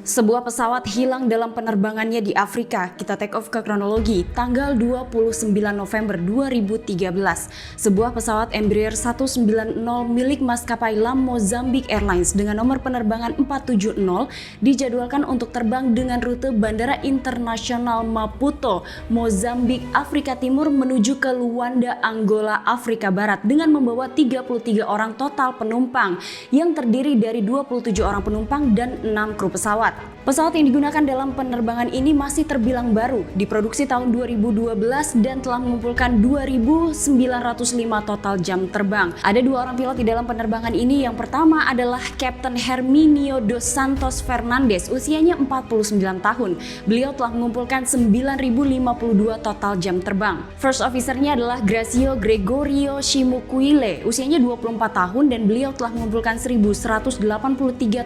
Sebuah pesawat hilang dalam penerbangannya di Afrika. Kita take off ke kronologi. Tanggal 29 November 2013, sebuah pesawat Embraer 190 milik maskapai LAM Mozambique Airlines dengan nomor penerbangan 470 dijadwalkan untuk terbang dengan rute Bandara Internasional Maputo, Mozambik, Afrika Timur menuju ke Luanda, Angola, Afrika Barat dengan membawa 33 orang total penumpang yang terdiri dari 27 orang penumpang dan 6 kru pesawat. Pesawat yang digunakan dalam penerbangan ini masih terbilang baru, diproduksi tahun 2012 dan telah mengumpulkan 2.905 total jam terbang. Ada 2 orang pilot di dalam penerbangan ini. Yang pertama adalah Kapten Herminio dos Santos Fernandes, usianya 49 tahun. Beliau telah mengumpulkan 9.052 total jam terbang. First officer-nya adalah Gracio Gregorio Shimukuile, usianya 24 tahun dan beliau telah mengumpulkan 1.183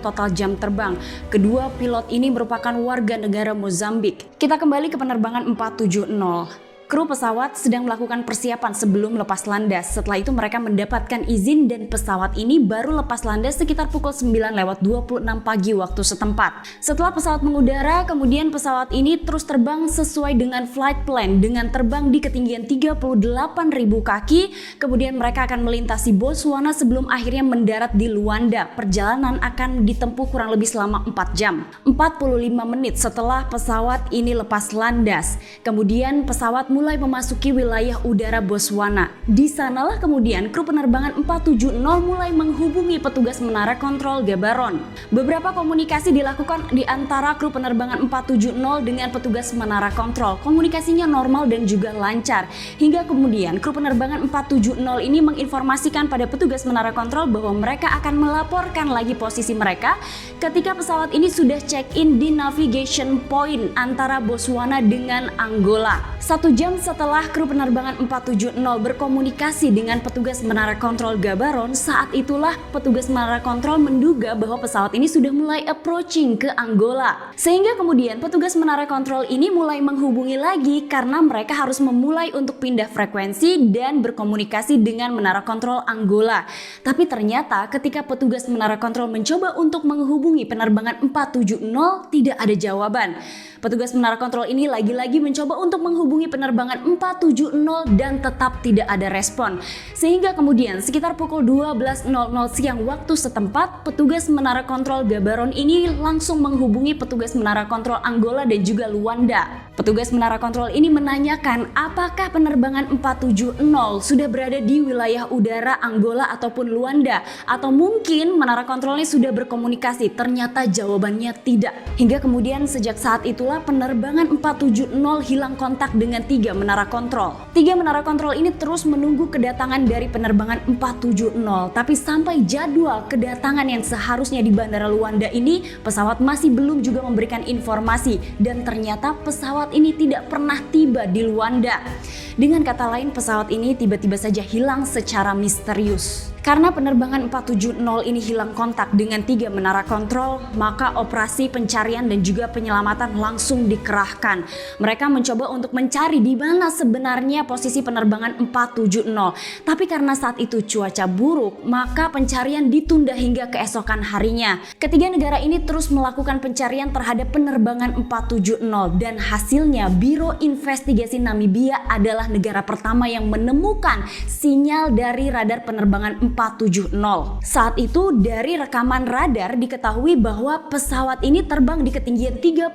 total jam terbang. Kedua pilot ini merupakan warga negara Mozambik. Kita kembali ke penerbangan 470. Kru pesawat sedang melakukan persiapan sebelum lepas landas. Setelah itu mereka mendapatkan izin dan pesawat ini baru lepas landas sekitar pukul 9:26 pagi waktu setempat. Setelah pesawat mengudara, kemudian pesawat ini terus terbang sesuai dengan flight plan dengan terbang di ketinggian 38.000 kaki. Kemudian mereka akan melintasi Botswana sebelum akhirnya mendarat di Luanda. Perjalanan akan ditempuh kurang lebih selama 4 jam. 45 menit setelah pesawat ini lepas landas, kemudian pesawat mulai memasuki wilayah udara Botswana. Di sanalah kemudian kru penerbangan 470 mulai menghubungi petugas menara kontrol Gaborone. Beberapa komunikasi dilakukan di antara kru penerbangan 470 dengan petugas menara kontrol. Komunikasinya normal dan juga lancar. Hingga kemudian kru penerbangan 470 ini menginformasikan pada petugas menara kontrol bahwa mereka akan melaporkan lagi posisi mereka ketika pesawat ini sudah check-in di navigation point antara Botswana dengan Angola. 1 jam setelah kru penerbangan 470 berkomunikasi dengan petugas menara kontrol Gaborone, saat itulah petugas menara kontrol menduga bahwa pesawat ini sudah mulai approaching ke Angola. Sehingga kemudian petugas menara kontrol ini mulai menghubungi lagi karena mereka harus memulai untuk pindah frekuensi dan berkomunikasi dengan menara kontrol Angola. Tapi ternyata ketika petugas menara kontrol mencoba untuk menghubungi penerbangan 470 tidak ada jawaban. Petugas menara kontrol ini lagi-lagi mencoba untuk menghubungi penerbangan 470 dan tetap tidak ada respon. Sehingga kemudian sekitar pukul 12.00 siang waktu setempat, petugas menara kontrol Gaborone ini langsung menghubungi petugas menara kontrol Angola dan juga Luanda. Petugas menara kontrol ini menanyakan apakah penerbangan 470 sudah berada di wilayah udara Angola ataupun Luanda, atau mungkin menara kontrolnya sudah berkomunikasi. Ternyata jawabannya tidak. Hingga kemudian sejak saat itulah penerbangan 470 hilang kontak dengan 3 menara kontrol. 3 menara kontrol ini terus menunggu kedatangan dari penerbangan 470, tapi sampai jadwal kedatangan yang seharusnya di Bandara Luanda ini, pesawat masih belum juga memberikan informasi dan ternyata pesawat ini tidak pernah tiba di Luanda. Dengan kata lain, pesawat ini tiba-tiba saja hilang secara misterius. Karena penerbangan 470 ini hilang kontak dengan 3 menara kontrol, maka operasi pencarian dan juga penyelamatan langsung dikerahkan. Mereka mencoba untuk mencari di mana sebenarnya posisi penerbangan 470. Tapi karena saat itu cuaca buruk, maka pencarian ditunda hingga keesokan harinya. Ketiga negara ini terus melakukan pencarian terhadap penerbangan 470 dan hasilnya Biro Investigasi Namibia adalah negara pertama yang menemukan sinyal dari radar penerbangan 470. Saat itu dari rekaman radar diketahui bahwa pesawat ini terbang di ketinggian 38.000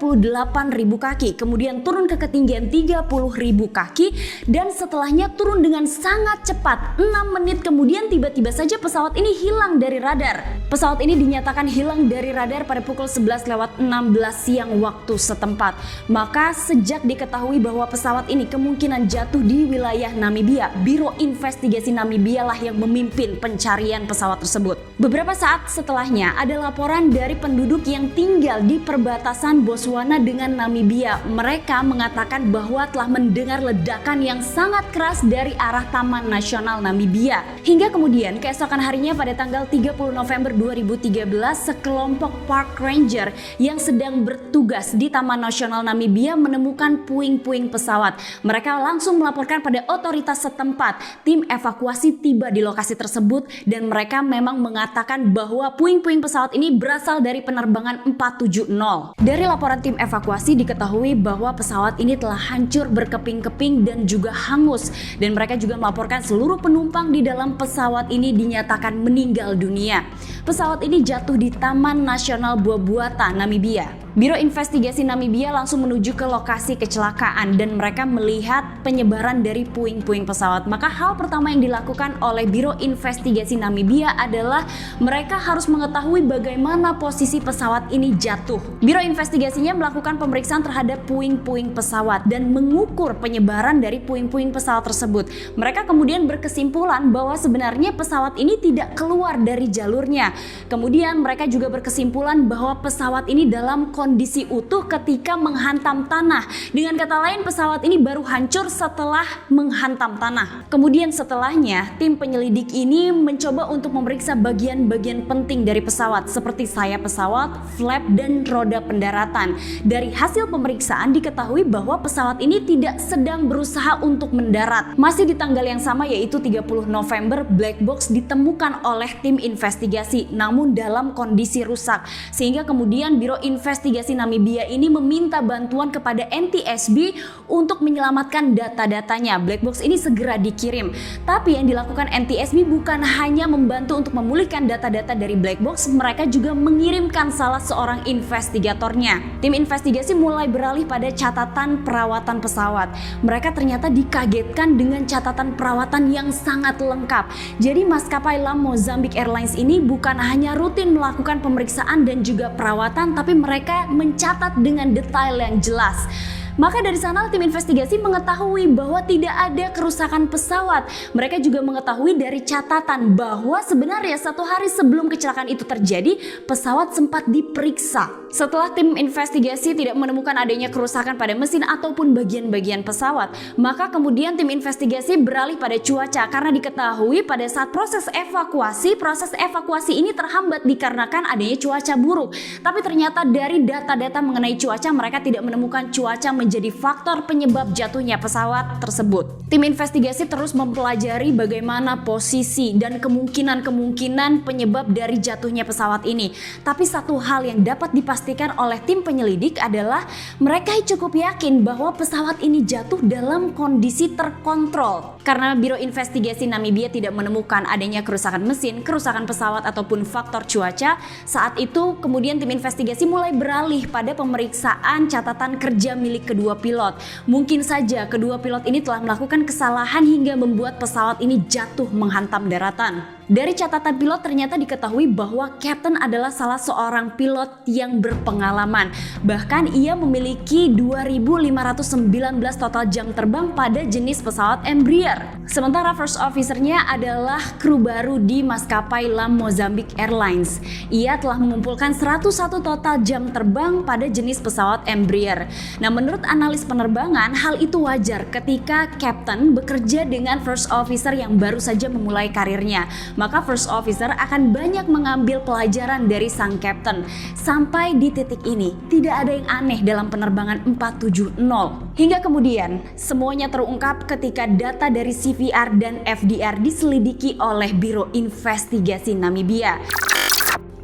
kaki, kemudian turun ke ketinggian 30.000 kaki dan setelahnya turun dengan sangat cepat. 6 menit kemudian tiba-tiba saja pesawat ini hilang dari radar. Pesawat ini dinyatakan hilang dari radar pada pukul 11:16 siang waktu setempat. Maka sejak diketahui bahwa pesawat ini kemungkinan jatuh di wilayah Namibia, Biro Investigasi Namibia lah yang memimpin pencarian pesawat tersebut. Beberapa saat setelahnya ada laporan dari penduduk yang tinggal di perbatasan Botswana dengan Namibia. Mereka mengatakan bahwa telah mendengar ledakan yang sangat keras dari arah Taman Nasional Namibia. Hingga kemudian keesokan harinya pada tanggal 30 November 2013, sekelompok park ranger yang sedang bertugas di Taman Nasional Namibia menemukan puing-puing pesawat. Mereka langsung melaporkan pada otoritas setempat. Tim evakuasi tiba di lokasi tersebut tersebut dan mereka memang mengatakan bahwa puing-puing pesawat ini berasal dari penerbangan 470. Dari laporan tim evakuasi diketahui bahwa pesawat ini telah hancur berkeping-keping dan juga hangus, dan mereka juga melaporkan seluruh penumpang di dalam pesawat ini dinyatakan meninggal dunia. Pesawat ini jatuh di Taman Nasional Bobuata, Namibia. Biro Investigasi Namibia langsung menuju ke lokasi kecelakaan dan mereka melihat penyebaran dari puing-puing pesawat. Maka hal pertama yang dilakukan oleh Biro Investigasi Namibia adalah mereka harus mengetahui bagaimana posisi pesawat ini jatuh. Biro investigasinya melakukan pemeriksaan terhadap puing-puing pesawat dan mengukur penyebaran dari puing-puing pesawat tersebut. Mereka kemudian berkesimpulan bahwa sebenarnya pesawat ini tidak keluar dari jalurnya. Kemudian mereka juga berkesimpulan bahwa pesawat ini dalam kondisi utuh ketika menghantam tanah. Dengan kata lain, pesawat ini baru hancur setelah menghantam tanah. Kemudian setelahnya, tim penyelidik ini mencoba untuk memeriksa bagian-bagian penting dari pesawat seperti sayap pesawat, flap, dan roda pendaratan. Dari hasil pemeriksaan diketahui bahwa pesawat ini tidak sedang berusaha untuk mendarat. Masih di tanggal yang sama yaitu 30 November, black box ditemukan oleh tim investigasi namun dalam kondisi rusak. Sehingga kemudian Biro Investigasi Namibia ini meminta bantuan kepada NTSB untuk menyelamatkan data-datanya. Black box ini segera dikirim. Tapi yang dilakukan NTSB bukan hanya membantu untuk memulihkan data-data dari black box, mereka juga mengirimkan salah seorang investigatornya. Tim investigasi mulai beralih pada catatan perawatan pesawat. Mereka ternyata dikagetkan dengan catatan perawatan yang sangat lengkap. Jadi maskapai LAM Mozambique Airlines ini bukan hanya rutin melakukan pemeriksaan dan juga perawatan, tapi mereka mencatat dengan detail yang jelas. Maka dari sana tim investigasi mengetahui bahwa tidak ada kerusakan pesawat. Mereka juga mengetahui dari catatan bahwa sebenarnya 1 hari sebelum kecelakaan itu terjadi, pesawat sempat diperiksa. Setelah tim investigasi tidak menemukan adanya kerusakan pada mesin ataupun bagian-bagian pesawat, maka kemudian tim investigasi beralih pada cuaca karena diketahui pada saat proses evakuasi ini terhambat dikarenakan adanya cuaca buruk. Tapi ternyata dari data-data mengenai cuaca, mereka tidak menemukan cuaca menjadi faktor penyebab jatuhnya pesawat tersebut. Tim investigasi terus mempelajari bagaimana posisi dan kemungkinan penyebab dari jatuhnya pesawat ini. Tapi satu hal yang dapat dipastikan oleh tim penyelidik adalah mereka cukup yakin bahwa pesawat ini jatuh dalam kondisi terkontrol. Karena Biro Investigasi Namibia tidak menemukan adanya kerusakan mesin, kerusakan pesawat ataupun faktor cuaca, saat itu kemudian tim investigasi mulai beralih pada pemeriksaan catatan kerja milik kedua pilot. Mungkin saja kedua pilot ini telah melakukan kesalahan hingga membuat pesawat ini jatuh menghantam daratan. Dari catatan pilot ternyata diketahui bahwa Kapten adalah salah seorang pilot yang berpengalaman. Bahkan ia memiliki 2.519 total jam terbang pada jenis pesawat Embraer. Sementara first officer-nya adalah kru baru di maskapai LAM Mozambique Airlines. Ia telah mengumpulkan 101 total jam terbang pada jenis pesawat Embraer. Nah, menurut analis penerbangan, hal itu wajar ketika Kapten bekerja dengan first officer yang baru saja memulai karirnya. Maka first officer akan banyak mengambil pelajaran dari sang kapten. Sampai di titik ini, tidak ada yang aneh dalam penerbangan 470. Hingga kemudian, semuanya terungkap ketika data dari CVR dan FDR diselidiki oleh Biro Investigasi Namibia.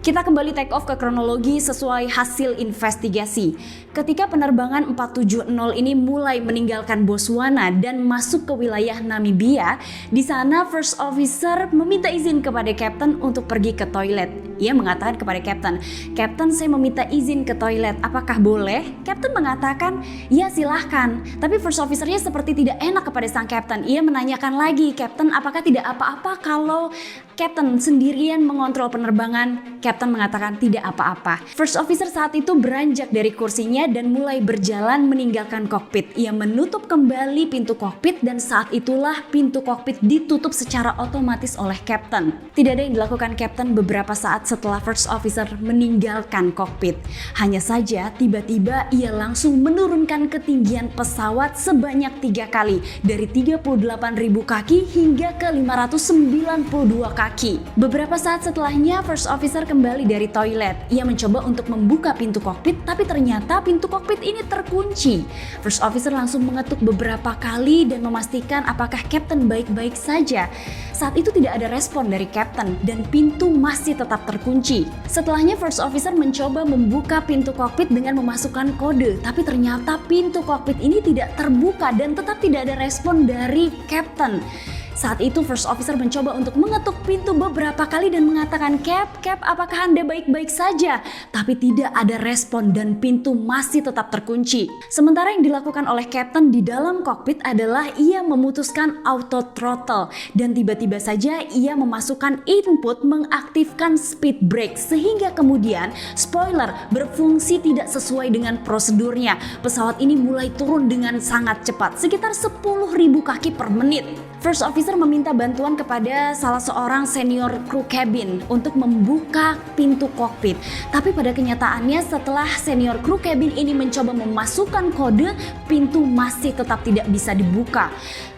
Kita kembali take off ke kronologi sesuai hasil investigasi. Ketika penerbangan 470 ini mulai meninggalkan Botswana dan masuk ke wilayah Namibia, di sana first officer meminta izin kepada kapten untuk pergi ke toilet. Ia mengatakan kepada kapten, "Kapten, saya meminta izin ke toilet, apakah boleh?" Kapten mengatakan, "Ya, silahkan." Tapi first officer-nya seperti tidak enak kepada sang kapten. Ia menanyakan lagi, "Kapten, apakah tidak apa-apa kalau kapten sendirian mengontrol penerbangan?" Kapten mengatakan tidak apa-apa. First officer saat itu beranjak dari kursinya dan mulai berjalan meninggalkan kokpit. Ia menutup kembali pintu kokpit dan saat itulah pintu kokpit ditutup secara otomatis oleh kapten. Tidak ada yang dilakukan kapten beberapa saat setelah first officer meninggalkan kokpit. Hanya saja tiba-tiba ia langsung menurunkan ketinggian pesawat sebanyak 3 kali dari 38.000 kaki hingga ke 592 kaki. Beberapa saat setelahnya first officer kembali kembali dari toilet. Ia mencoba untuk membuka pintu kokpit, tapi ternyata pintu kokpit ini terkunci. First officer langsung mengetuk beberapa kali dan memastikan apakah Kapten baik-baik saja. Saat itu tidak ada respon dari Kapten dan pintu masih tetap terkunci. Setelahnya First Officer mencoba membuka pintu kokpit dengan memasukkan kode, tapi ternyata pintu kokpit ini tidak terbuka dan tetap tidak ada respon dari Kapten. Saat itu First Officer mencoba untuk mengetuk pintu beberapa kali dan mengatakan, Cap, apakah Anda baik-baik saja? Tapi tidak ada respon dan pintu masih tetap terkunci. Sementara yang dilakukan oleh Kapten di dalam kokpit adalah ia memutuskan auto throttle dan tiba-tiba saja ia memasukkan input mengaktifkan speed brake sehingga kemudian spoiler berfungsi tidak sesuai dengan prosedurnya. Pesawat ini mulai turun dengan sangat cepat, sekitar 10.000 kaki per menit. First Officer meminta bantuan kepada salah seorang senior kru cabin untuk membuka pintu kokpit. Tapi pada kenyataannya setelah senior kru cabin ini mencoba memasukkan kode, pintu masih tetap tidak bisa dibuka.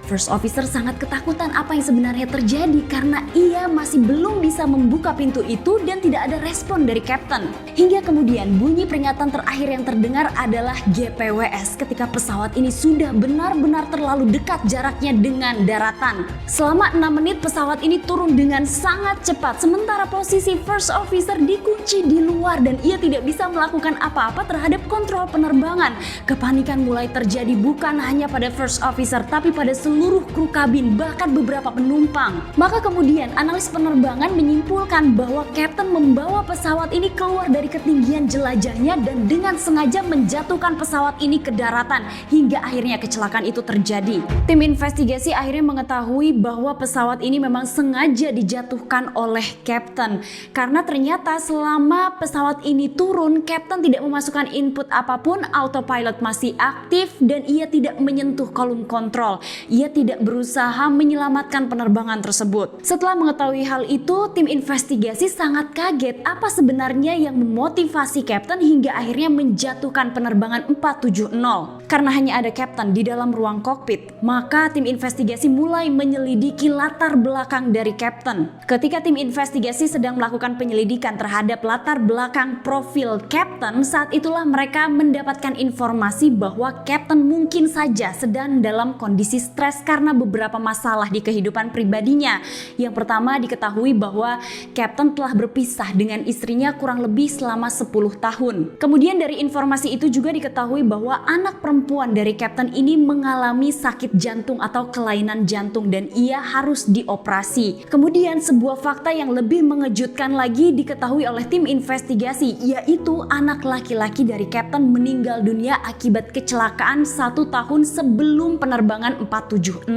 First Officer sangat ketakutan apa yang sebenarnya terjadi karena ia masih belum bisa membuka pintu itu dan tidak ada respon dari Kapten. Hingga kemudian bunyi peringatan terakhir yang terdengar adalah GPWS ketika pesawat ini sudah benar-benar terlalu dekat jaraknya dengan daratan. Selama 6 menit pesawat ini turun dengan sangat cepat sementara posisi First Officer dikunci di luar dan ia tidak bisa melakukan apa-apa terhadap kontrol penerbangan. Kepanikan mulai terjadi bukan hanya pada First Officer tapi pada seluruh kru kabin bahkan beberapa penumpang. Maka kemudian analis penerbangan menyimpulkan bahwa Kapten membawa pesawat ini keluar dari ketinggian jelajahnya dan dengan sengaja menjatuhkan pesawat ini ke daratan hingga akhirnya kecelakaan itu terjadi. Tim investigasi akhirnya mengetahui bahwa pesawat ini memang sengaja dijatuhkan oleh Kapten karena ternyata selama pesawat ini turun Kapten tidak memasukkan input apapun, autopilot masih aktif dan ia tidak menyentuh kolom kontrol. Ia tidak berusaha menyelamatkan penerbangan tersebut. Setelah mengetahui hal itu, tim investigasi sangat kaget apa sebenarnya yang memotivasi Kapten hingga akhirnya menjatuhkan penerbangan 470. Karena hanya ada Kapten di dalam ruang kokpit, maka tim investigasi mulai menyelidiki latar belakang dari Kapten. Ketika tim investigasi sedang melakukan penyelidikan terhadap latar belakang profil Kapten, saat itulah mereka mendapatkan informasi bahwa Kapten mungkin saja sedang dalam kondisi stres karena beberapa masalah di kehidupan pribadinya. Yang pertama diketahui bahwa Kapten telah berpisah dengan istrinya kurang lebih selama 10 tahun. Kemudian dari informasi itu juga diketahui bahwa anak perempuan dari Kapten ini mengalami sakit jantung atau kelainan jantung dan ia harus dioperasi. Kemudian sebuah fakta yang lebih mengejutkan lagi diketahui oleh tim investigasi, yaitu anak laki-laki dari Kapten meninggal dunia akibat kecelakaan 1 tahun sebelum penerbangan 470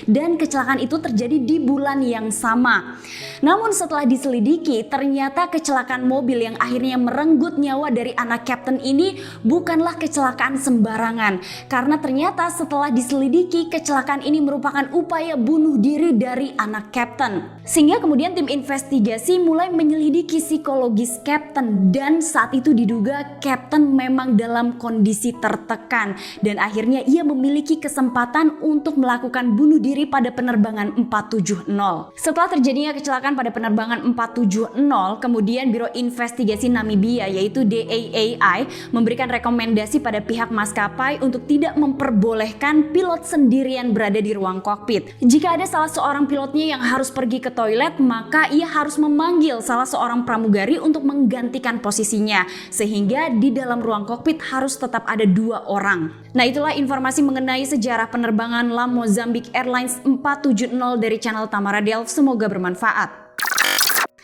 dan kecelakaan itu terjadi di bulan yang sama. Namun setelah diselidiki ternyata kecelakaan mobil yang akhirnya merenggut nyawa dari anak Kapten ini bukanlah kecelakaan sembarangan karena ternyata setelah diselidiki kecelakaan ini merupakan upaya bunuh diri dari anak Kapten. Sehingga kemudian tim investigasi mulai menyelidiki psikologis Kapten dan saat itu diduga Kapten memang dalam kondisi tertekan dan akhirnya ia memiliki kesempatan untuk melakukan bunuh diri pada penerbangan 470. Setelah terjadinya kecelakaan pada penerbangan 470, kemudian Biro Investigasi Namibia yaitu DAAI memberikan rekomendasi pada pihak maskapai untuk tidak memperbolehkan pilot sendirian berada di ruang kokpit. Jika ada salah seorang pilotnya yang harus pergi ke toilet, maka ia harus memanggil salah seorang pramugari untuk menggantikan posisinya, sehingga di dalam ruang kokpit harus tetap ada 2 orang. Nah, itulah informasi mengenai sejarah penerbangan LAM Mozambique Airlines 470 dari channel Tamara Delf. Semoga bermanfaat.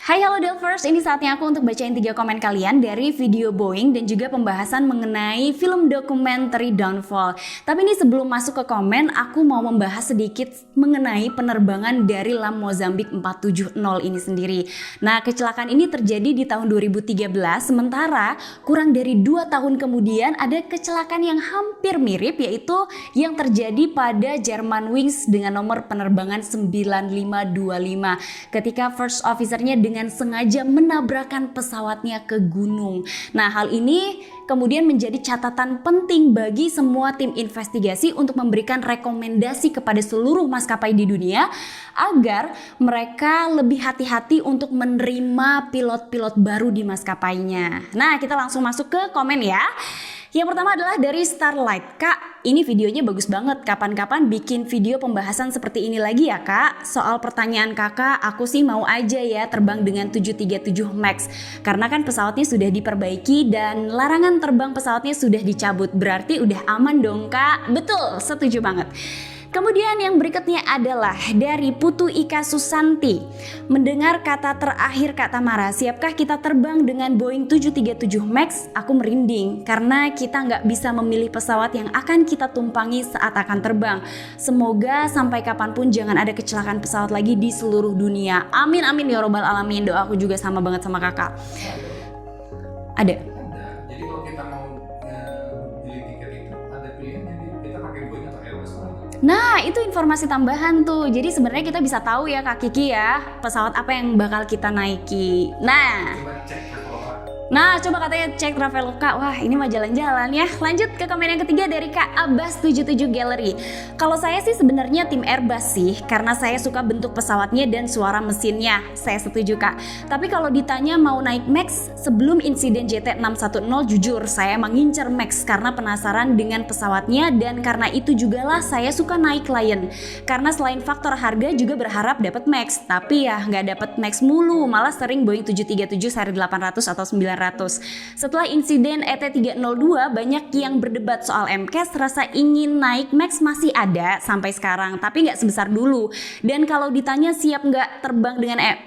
Hai halo Delvers, ini saatnya aku untuk bacain 3 komen kalian dari video Boeing dan juga pembahasan mengenai film dokumenter Downfall. Tapi ini sebelum masuk ke komen, aku mau membahas sedikit mengenai penerbangan dari LAM Mozambique 470 ini sendiri. Nah, kecelakaan ini terjadi di tahun 2013, sementara kurang dari 2 tahun kemudian ada kecelakaan yang hampir mirip, yaitu yang terjadi pada Germanwings dengan nomor penerbangan 9525 ketika first officer-nya dengan sengaja menabrakkan pesawatnya ke gunung. Nah, hal ini kemudian menjadi catatan penting bagi semua tim investigasi untuk memberikan rekomendasi kepada seluruh maskapai di dunia agar mereka lebih hati-hati untuk menerima pilot-pilot baru di maskapainya. Nah, kita langsung masuk ke komen ya. Yang pertama adalah dari Starlight. Kak, ini videonya bagus banget. Kapan-kapan bikin video pembahasan seperti ini lagi ya, Kak? Soal pertanyaan kakak, aku sih mau aja ya terbang dengan 737 MAX. Karena kan pesawatnya sudah diperbaiki dan larangan terbang pesawatnya sudah dicabut. Berarti udah aman dong, Kak? Betul, setuju banget. Kemudian yang berikutnya adalah dari Putu Ika Susanti. Mendengar kata terakhir Kak Tamara, siapkah kita terbang dengan Boeing 737 MAX? Aku merinding karena kita nggak bisa memilih pesawat yang akan kita tumpangi saat akan terbang. Semoga sampai kapanpun jangan ada kecelakaan pesawat lagi di seluruh dunia. Amin amin ya robbal alamin. Doaku juga sama banget sama kakak. Ada. Jadi kalau kita mau beli tiket itu ada pilihan, jadi kita pakai Boeing atau Airbus lagi. Nah, itu informasi tambahan tuh. Jadi sebenarnya kita bisa tahu ya Kak Kiki ya, pesawat apa yang bakal kita naiki. Coba katanya cek Traveloka. Wah, ini mah jalan-jalan ya. Lanjut ke komen yang ketiga dari Kak Abbas 77 Gallery. Kalau saya sih sebenarnya tim Airbus sih, karena saya suka bentuk pesawatnya dan suara mesinnya. Saya setuju Kak. Tapi kalau ditanya mau naik Max, sebelum insiden JT610 jujur saya mengincar Max karena penasaran dengan pesawatnya, dan karena itu jugalah saya suka naik Lion. Karena selain faktor harga juga berharap dapat Max, tapi ya nggak dapat Max mulu, malah sering Boeing 737 seri 800 atau 900. Setelah insiden ET302 banyak yang berdebat soal MCAS, rasa ingin naik Max masih ada sampai sekarang, tapi nggak sebesar dulu. Dan kalau ditanya siap nggak terbang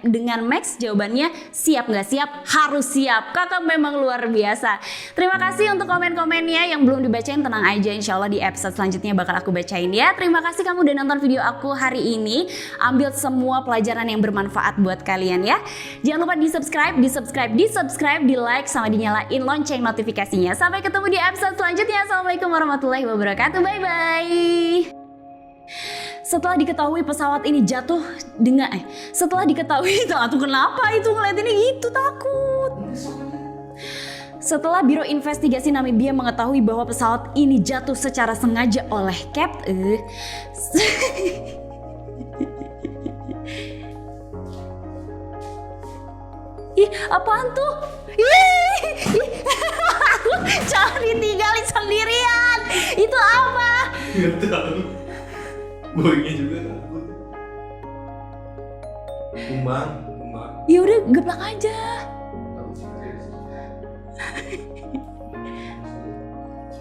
dengan Max, jawabannya siap nggak siap, harus siap. Kakak memang luar biasa. Terima kasih untuk komen-komennya. Yang belum dibacain tenang aja, insya Allah di episode selanjutnya bakal aku bacain ya. Terima kasih kamu udah nonton video aku hari ini. Ambil semua pelajaran yang bermanfaat buat kalian ya. Jangan lupa di subscribe, di like, sama dinyalain lonceng notifikasinya. Sampai ketemu di episode selanjutnya. Assalamualaikum warahmatullahi wabarakatuh. Bye-bye. Setelah diketahui pesawat ini jatuh setelah diketahui kenapa itu ngeliat ini gitu, takut. Setelah Biro Investigasi Namibia mengetahui bahwa pesawat ini jatuh secara sengaja oleh Ih, apaan tuh? Jangan ditinggalin sendirian. Itu apa? Nggak tahu. Boeingnya juga takut. Kumbang. Ya udah, geplak aja. Takut sih.